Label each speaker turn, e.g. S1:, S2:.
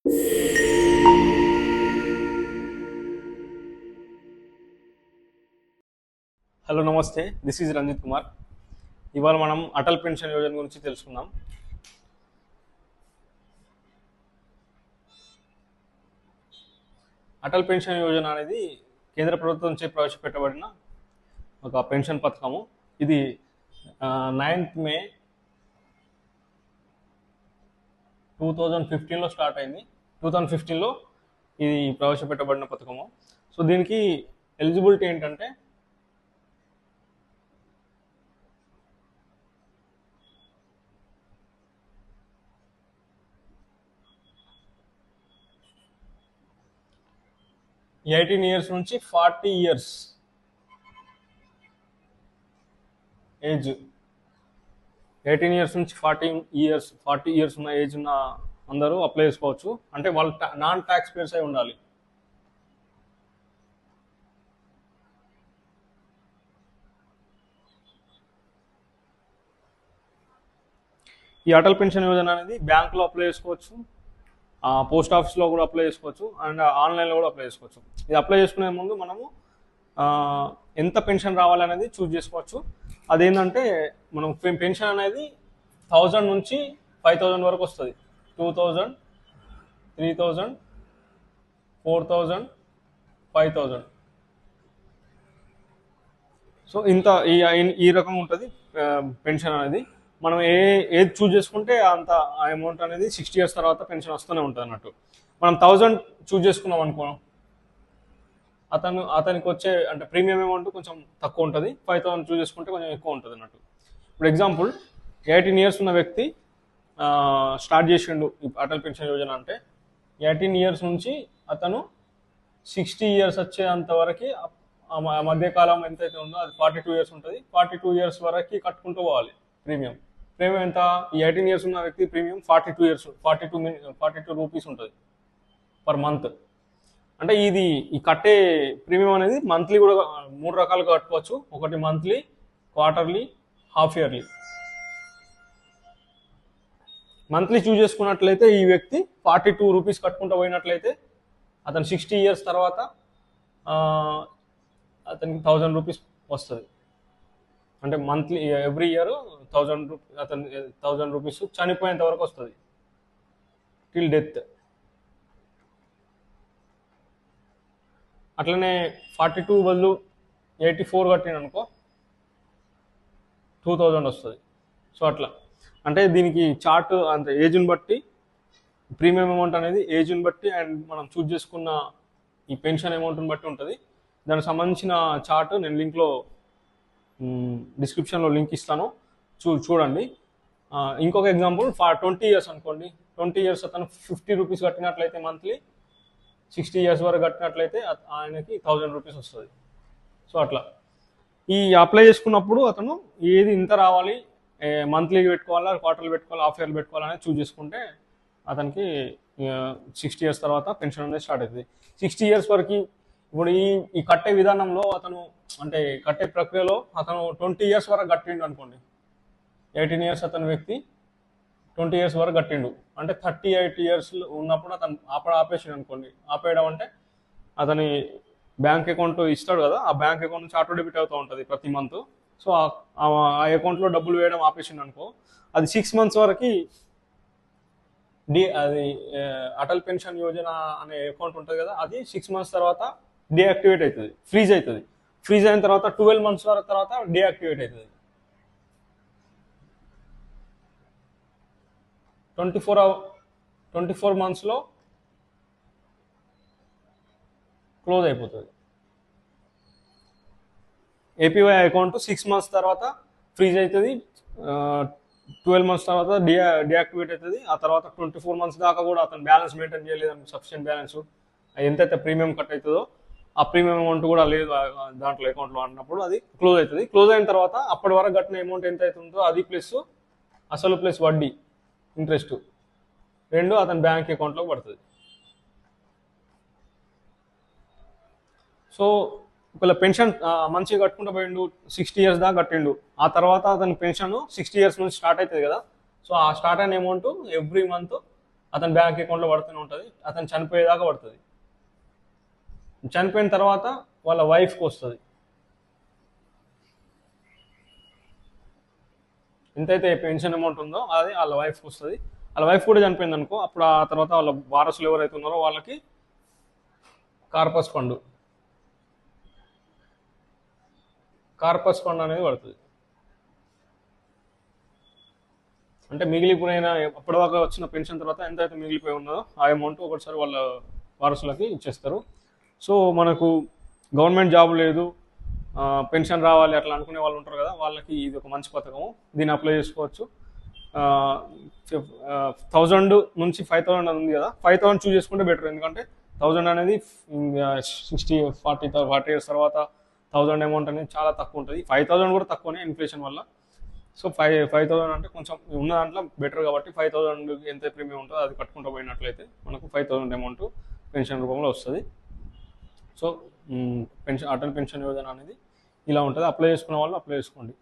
S1: Hello నమస్తే, this is Ranjith Kumar. ఇవాళ మనం అటల్ పెన్షన్ యోజన గురించి తెలుసుకుందాం. అటల్ పెన్షన్ యోజన అనేది కేంద్ర ప్రభుత్వంచే ప్రవేశపెట్టబడిన ఒక పెన్షన్ పథకము. ఇది 9th May 2015లో స్టార్ట్ అయింది. 2015లో ఇది ప్రవేశపెట్టబడిన పథకము. సో దీనికి ఎలిజిబిలిటీ ఏంటంటే ఎయిటీన్ ఇయర్స్ నుంచి 40 years ఏజ్. 18 years నుంచి 40 years ఉన్న ఏజ్ ఉన్న అందరూ అప్లై చేసుకోవచ్చు. అంటే వాళ్ళు నాన్ ట్యాక్స్ పేయర్స్ అయి ఉండాలి. ఈ అటల్ పెన్షన్ యోజన అనేది బ్యాంకులో అప్లై చేసుకోవచ్చు, పోస్ట్ ఆఫీస్లో కూడా అప్లై చేసుకోవచ్చు, అండ్ ఆన్లైన్లో కూడా అప్లై చేసుకోవచ్చు. ఇది అప్లై చేసుకునే ముందు మనము ఎంత పెన్షన్ రావాలనేది చూస్ చేసుకోవచ్చు. అదేంటంటే మనం పెన్షన్ అనేది 1000 నుంచి 5000 వరకు వస్తుంది. 2000, 3000, 4000, 5000. సో ఇంత ఈ రకం ఉంటుంది పెన్షన్ అనేది. మనం ఏది చూస్ చేసుకుంటే అంత ఆ అమౌంట్ అనేది 60 years తర్వాత పెన్షన్ వస్తూనే ఉంటుంది అన్నట్టు. మనం 1000 చూస్ చేసుకున్నాం అనుకో, అతనికి వచ్చే అంటే ప్రీమియం అమౌంట్ కొంచెం తక్కువ ఉంటుంది. 5000 చూస్ చేసుకుంటే కొంచెం ఎక్కువ ఉంటుంది అన్నట్టు. ఇప్పుడు ఎగ్జాంపుల్ 18 years ఉన్న వ్యక్తి స్టార్ట్ చేసిండు అటల్ పెన్షన్ యోజన అంటే 18 years నుంచి అతను 60 years వచ్చేంత వరకు మధ్యకాలం ఎంతైతే ఉందో అది 42 years ఉంటుంది. 42 years వరకు కట్టుకుంటూ పోవాలి. ప్రీమియం ఎంత? ఈ 18 years ఉన్న వ్యక్తి ప్రీమియం 42 రూపీస్ ఉంటుంది పర్ మంత్. అంటే ఈ కట్టే ప్రీమియం అనేది మంత్లీ కూడా 3 రకాలుగా కట్టుకోవచ్చు. ఒకటి monthly, quarterly, half yearly. Monthly choose చేసుకున్నట్లయితే ఈ వ్యక్తి 42 రూపీస్ కట్టుకుంటూ పోయినట్లయితే అతను 60 years తర్వాత అతనికి 1000 రూపీస్ వస్తుంది. అంటే మంత్లీ ఎవ్రీ ఇయర్ 1000 రూపీస్ చనిపోయేంత వరకు వస్తుంది, టిల్ డెత్. అట్లనే 42 బదులు 84 కట్టిన అనుకో 2000 వస్తుంది. సో అట్లా అంటే దీనికి చార్ట్ అంత ఏజ్ని బట్టి ప్రీమియం అమౌంట్ అనేది ఏజ్ని బట్టి అండ్ మనం చూస్ చేసుకున్న ఈ పెన్షన్ అమౌంట్ని బట్టి ఉంటుంది. దానికి సంబంధించిన చార్ట్ నేను లింక్లో డిస్క్రిప్షన్లో లింక్ ఇస్తాను, చూడండి. ఇంకొక ఎగ్జాంపుల్ 20 years అనుకోండి. 20 years అతను 50 రూపీస్ కట్టినట్లయితే మంత్లీ, 60 years వరకు కట్టినట్లయితే ఆయనకి 1000 రూపీస్ వస్తుంది. సో అట్లా ఈ అప్లై చేసుకున్నప్పుడు అతను ఏది ఇంత రావాలి, మంత్లీకి పెట్టుకోవాలా, క్వార్టర్లీ పెట్టుకోవాలా, హాఫ్ ఇయర్లీ పెట్టుకోవాలా అనేది చూస్ చేసుకుంటే అతనికి 60 years తర్వాత పెన్షన్ అనేది స్టార్ట్ అవుతుంది. 60 years వరకు ఇప్పుడు ఈ కట్టే విధానంలో అతను అంటే కట్టే ప్రక్రియలో అతను 20 years వరకు కట్టిండు అనుకోండి. 18 years అతని వ్యక్తి 20 years వరకు కట్టిండు అంటే 38 years ఉన్నప్పుడు అతను ఆపేసిండు అనుకోండి. ఆపేయడం అంటే అతని బ్యాంక్ అకౌంట్ ఇస్తాడు కదా, ఆ బ్యాంక్ అకౌంట్ నుంచి ఆటో డెబిట్ అవుతూ ఉంటుంది ప్రతి మంత్. సో ఆ అకౌంట్లో డబ్బులు వేయడం ఆపేసిండు అనుకో, అది 6 months వరకు అది అటల్ పెన్షన్ యోజన అనే అకౌంట్ ఉంటుంది కదా, అది 6 months తర్వాత డీయాక్టివేట్ అవుతుంది, ఫ్రీజ్ అవుతుంది. ఫ్రీజ్ అయిన తర్వాత 12 months వరకు తర్వాత డీయాక్టివేట్ అవుతుంది. 24 monthsలో క్లోజ్ అయిపోతుంది. ఏపీవై అకౌంట్ 6 months తర్వాత ఫ్రీజ్ అవుతుంది, 12 months తర్వాత డీయాక్టివేట్ అవుతుంది. ఆ తర్వాత 24 months దాకా కూడా అతను బ్యాలెన్స్ మెయింటైన్ చేయలేదని, సఫిషియెంట్ బ్యాలెన్స్ ఎంతైతే ప్రీమియం కట్ అవుతుందో ఆ ప్రీమియం అమౌంట్ కూడా లేదు దాంట్లో అకౌంట్లో అన్నప్పుడు అది క్లోజ్ అవుతుంది. క్లోజ్ అయిన తర్వాత అప్పటి వరకు కట్టిన అమౌంట్ ఎంత అవుతుందో అది ప్లస్ అసలు ప్లస్ వడ్డీ ఇంట్రెస్ట్ రెండు అతని బ్యాంక్ అకౌంట్లో పడుతుంది. సో ఒకవేళ పెన్షన్ మంచిగా కట్టుకుంటూ పోయిండు, 60 years దాకా కట్టిండు, ఆ తర్వాత అతని పెన్షన్ 60 years నుంచి స్టార్ట్ అవుతుంది కదా. సో ఆ స్టార్ట్ అయిన అమౌంట్ ఎవ్రీ మంత్ అతని బ్యాంక్ అకౌంట్లో పడుతూనే ఉంటుంది, అతను చనిపోయేదాకా పడుతుంది. చనిపోయిన తర్వాత వాళ్ళ వైఫ్కి వస్తుంది. ఎంతైతే పెన్షన్ అమౌంట్ ఉందో అది వాళ్ళ వైఫ్కి వస్తుంది. వాళ్ళ వైఫ్ కూడా చనిపోయింది అనుకో, అప్పుడు ఆ తర్వాత వాళ్ళ వారసులు ఎవరైతే ఉన్నారో వాళ్ళకి కార్పస్ ఫండ్ అనేది పడుతుంది. అంటే మిగిలిపోయిన అప్పటిదాకా వచ్చిన పెన్షన్ తర్వాత ఎంతైతే మిగిలిపోయి ఉన్నదో ఆ అమౌంట్ ఒకటిసారి వాళ్ళ వారసులకి ఇచ్చేస్తారు. సో మనకు గవర్నమెంట్ జాబ్ లేదు, పెన్షన్ రావాలి అట్లా అనుకునే వాళ్ళు ఉంటారు కదా, వాళ్ళకి ఇది ఒక మంచి పథకము. దీన్ని అప్లై చేసుకోవచ్చు. 1000 నుంచి 5000 అని ఉంది కదా, 5000 చూస్ చేసుకుంటే బెటర్. ఎందుకంటే 1000 అనేది 40 ఇయర్స్ తర్వాత 1000 అమౌంట్ అనేది చాలా తక్కువ ఉంటుంది. 5000 కూడా తక్కువనే ఇన్ఫ్లేషన్ వల్ల. సో 5000 అంటే కొంచెం ఉన్న దాంట్లో బెటర్ కాబట్టి 5000 ఎంత ప్రీమియం ఉంటుందో అది కట్టుకుంటూ పోయినట్లయితే మనకు 5000 అమౌంట్ పెన్షన్ రూపంలో వస్తుంది. సో అటల్ పెన్షన్ యోజన అనేది ఇలా ఉంటుంది. అప్లై చేసుకున్న వాళ్ళు అప్లై చేసుకోండి.